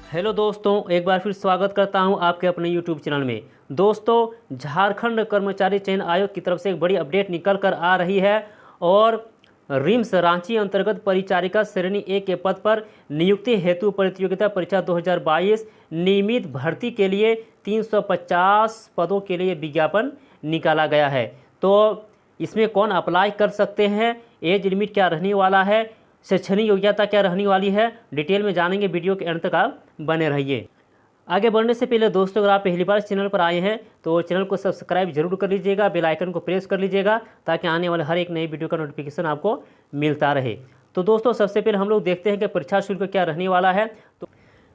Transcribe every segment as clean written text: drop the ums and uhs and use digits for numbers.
Hello दोस्तों, एक बार फिर स्वागत करता हूं आपके अपने यूट्यूब चैनल में। दोस्तों, झारखंड कर्मचारी चयन आयोग की तरफ से एक बड़ी अपडेट निकल कर आ रही है और रिम्स रांची अंतर्गत परिचारिका श्रेणी ए के पद पर नियुक्ति हेतु प्रतियोगिता परीक्षा 2022 नियमित भर्ती के लिए 350 पदों के लिए विज्ञापन निकाला गया है। तो इसमें कौन अप्लाई कर सकते हैं, एज लिमिट क्या रहने वाला है, शैक्षणिक योग्यता क्या रहने वाली है, डिटेल में जानेंगे। वीडियो के अंत तक आप बने रहिए। आगे बढ़ने से पहले दोस्तों, अगर आप पहली बार चैनल पर आए हैं तो चैनल को सब्सक्राइब जरूर कर लीजिएगा, बेल आइकन को प्रेस कर लीजिएगा ताकि आने वाले हर एक नई वीडियो का नोटिफिकेशन आपको मिलता रहे। तो दोस्तों, सबसे पहले हम लोग देखते हैं कि परीक्षा शुल्क क्या रहने वाला है। तो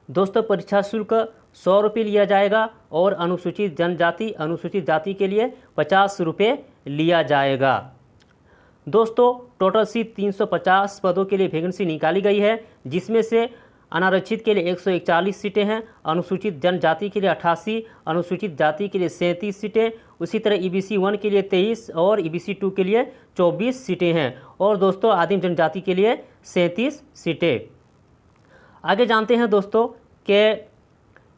दोस्तों, परीक्षा शुल्क 100 रुपये लिया जाएगा और अनुसूचित जनजाति अनुसूचित जाति के लिए 50 रुपये लिया जाएगा। दोस्तों, टोटल सीट 350 पदों के लिए वैकेंसी निकाली गई है, जिसमें से अनारक्षित के लिए 141 सीटें हैं, अनुसूचित जनजाति के लिए 88, अनुसूचित जाति के लिए 37 सीटें, उसी तरह ईबीसी 1 के लिए 23 और ईबीसी 2 के लिए 24 सीटें हैं और दोस्तों आदिम जनजाति के लिए 37 सीटें। आगे जानते हैं दोस्तों कि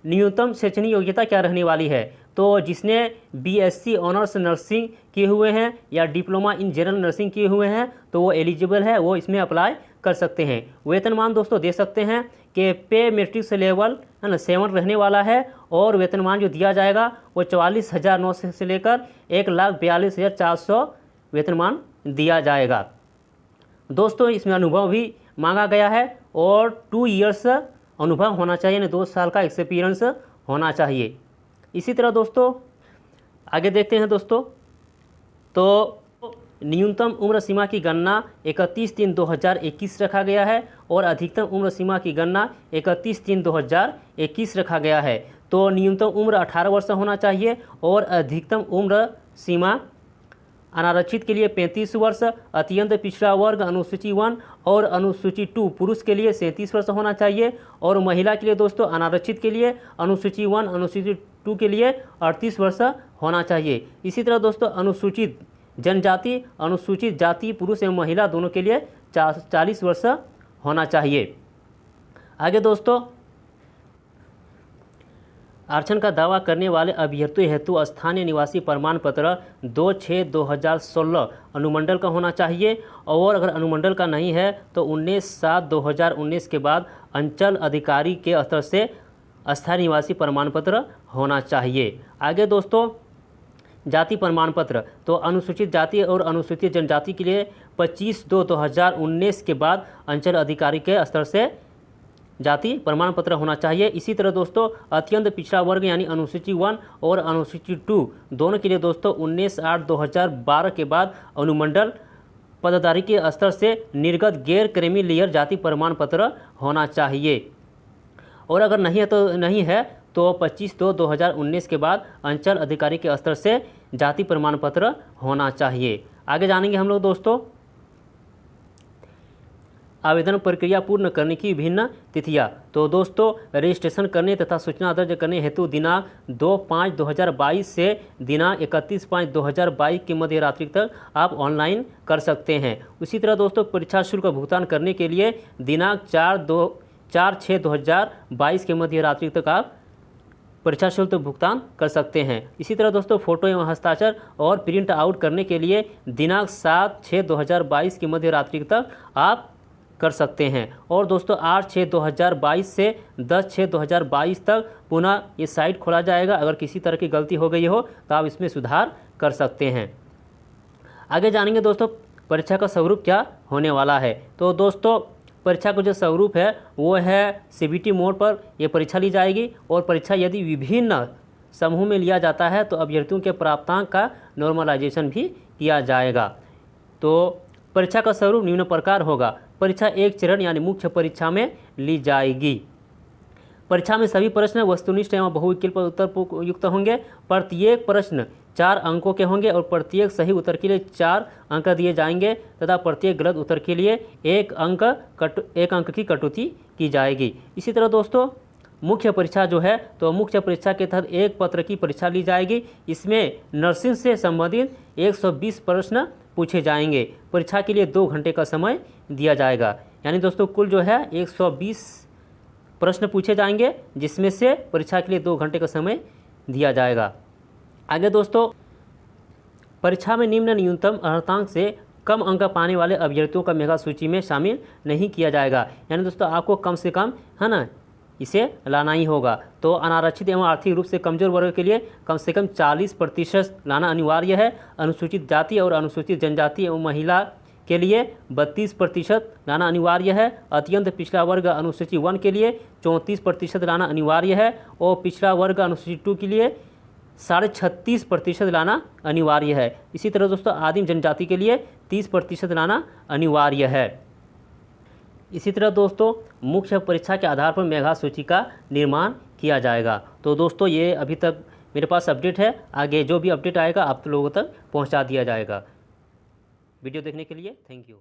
न्यूनतम शैक्षणिक योग्यता क्या रहने वाली है। तो जिसने बीएससी ऑनर्स नर्सिंग किए हुए हैं या डिप्लोमा इन जनरल नर्सिंग किए हुए हैं तो वो एलिजिबल है, वो इसमें अप्लाई कर सकते हैं। वेतनमान दोस्तों दे सकते हैं कि पे मैट्रिक्स लेवल 7 रहने वाला है और वेतनमान जो दिया जाएगा वो 44,900 से लेकर 1,42,400 वेतनमान दिया जाएगा। दोस्तों, इसमें अनुभव भी मांगा गया है और 2 ईयर्स अनुभव होना चाहिए, यानी 2 साल का एक्सपीरियंस होना चाहिए। इसी तरह दोस्तों आगे देखते हैं दोस्तों, तो न्यूनतम उम्र सीमा की गणना 31/3/2021 रखा गया है और अधिकतम उम्र सीमा की गणना 31/3/2021 रखा गया है। तो न्यूनतम उम्र 18 वर्ष होना चाहिए और अधिकतम उम्र सीमा अनारक्षित के लिए 35 वर्ष, अत्यंत पिछड़ा वर्ग अनुसूची 1 और अनुसूची 2 पुरुष के लिए 37 वर्ष होना चाहिए और महिला के लिए दोस्तों अनारक्षित के लिए अनुसूची 1 अनुसूची 2 के लिए 38 वर्ष होना चाहिए। इसी तरह दोस्तों अनुसूचित जनजाति अनुसूचित जाति पुरुष एवं महिला दोनों के लिए 40 वर्ष होना चाहिए। आगे दोस्तों, आरक्षण का दावा करने वाले अभ्यर्थियों हेतु स्थानीय निवासी प्रमाण पत्र 2/6/2016 अनुमंडल का होना चाहिए और अगर अनुमंडल का नहीं है तो 19/7/2019 के बाद अंचल अधिकारी के स्तर से स्थायी निवासी प्रमाण पत्र होना चाहिए। आगे दोस्तों, जाति प्रमाण पत्र तो अनुसूचित जाति और अनुसूचित जनजाति के लिए 25/2/2019 के बाद अंचल अधिकारी के स्तर से जाति प्रमाण पत्र होना चाहिए। इसी तरह दोस्तों अत्यंत पिछड़ा वर्ग यानी अनुसूची 1 और अनुसूची 2 दोनों के लिए दोस्तों 19/8/2012 के बाद अनुमंडल पदाधिकारी के स्तर से निर्गत गैर क्रीमी लेयर जाति प्रमाण पत्र होना चाहिए और अगर नहीं है तो 25/2/2019 के बाद अंचल अधिकारी के स्तर से जाति प्रमाण पत्र होना चाहिए। आगे जानेंगे हम लोग दोस्तों आवेदन प्रक्रिया पूर्ण करने की विभिन्न तिथियां। तो दोस्तों रजिस्ट्रेशन करने तथा सूचना दर्ज करने हेतु दिनांक 2/5/2022 से दिनांक 31/5/2022 के मध्य रात्रि तक आप ऑनलाइन कर सकते हैं। उसी तरह दोस्तों परीक्षा शुल्क भुगतान करने के लिए दिनांक 4/6/2022 के मध्य रात्रि तक आप परीक्षा शुल्क भुगतान कर सकते हैं। इसी तरह दोस्तों फोटो एवं हस्ताक्षर और प्रिंट आउट करने के लिए दिनांक 7/6/2022 के मध्य रात्रि तक आप कर सकते हैं और दोस्तों 8/6/2022 से 10/6/2022 तक पुनः ये साइट खोला जाएगा। अगर किसी तरह की गलती हो गई हो तो आप इसमें सुधार कर सकते हैं। आगे जानेंगे दोस्तों परीक्षा का स्वरूप क्या होने वाला है। तो दोस्तों परीक्षा का जो स्वरूप है वो है सीबीटी मोड पर ये परीक्षा ली जाएगी और परीक्षा यदि विभिन्न समूह में लिया जाता है तो अभ्यर्थियों के प्राप्तांक का नॉर्मलाइजेशन भी किया जाएगा। तो परीक्षा का स्वरूप निम्न प्रकार होगा। परीक्षा एक चरण यानी मुख्य परीक्षा में ली जाएगी। परीक्षा में सभी प्रश्न वस्तुनिष्ठ एवं बहुविकल्प उत्तर युक्त होंगे। प्रत्येक प्रश्न 4 अंकों के होंगे और प्रत्येक सही उत्तर के लिए 4 अंक दिए जाएंगे तथा प्रत्येक गलत उत्तर के लिए 1 अंक की कटौती की जाएगी। इसी तरह दोस्तों मुख्य परीक्षा जो है तो मुख्य परीक्षा के तहत एक पत्र की परीक्षा ली जाएगी। इसमें नर्सिंग से संबंधित 120 प्रश्न पूछे जाएंगे। परीक्षा के लिए 2 घंटे का समय दिया जाएगा। यानी दोस्तों कुल जो है 120 प्रश्न पूछे जाएंगे, जिसमें से परीक्षा के लिए 2 घंटे का समय दिया जाएगा। आगे दोस्तों, परीक्षा में निम्न न्यूनतम अर्हतांक से कम अंक पाने वाले अभ्यर्थियों का मेगा सूची में शामिल नहीं किया जाएगा। यानी दोस्तों आपको कम से कम, है ना, इसे लाना ही होगा। तो अनारक्षित एवं आर्थिक रूप से कमजोर वर्ग के लिए कम से कम 40% लाना अनिवार्य है। अनुसूचित जाति और अनुसूचित जनजाति एवं महिला के लिए 32% लाना अनिवार्य है। अत्यंत पिछड़ा वर्ग अनुसूची 1 के लिए 34% लाना अनिवार्य है और पिछड़ा वर्ग अनुसूची 2 के लिए 36.5% लाना अनिवार्य है। इसी तरह दोस्तों आदिम जनजाति के लिए 30% लाना अनिवार्य है। इसी तरह दोस्तों मुख्य परीक्षा के आधार पर मेधा सूची का निर्माण किया जाएगा। तो दोस्तों ये अभी तक मेरे पास अपडेट है, आगे जो भी अपडेट आएगा आप लोगों तक पहुंचा दिया जाएगा। वीडियो देखने के लिए थैंक यू।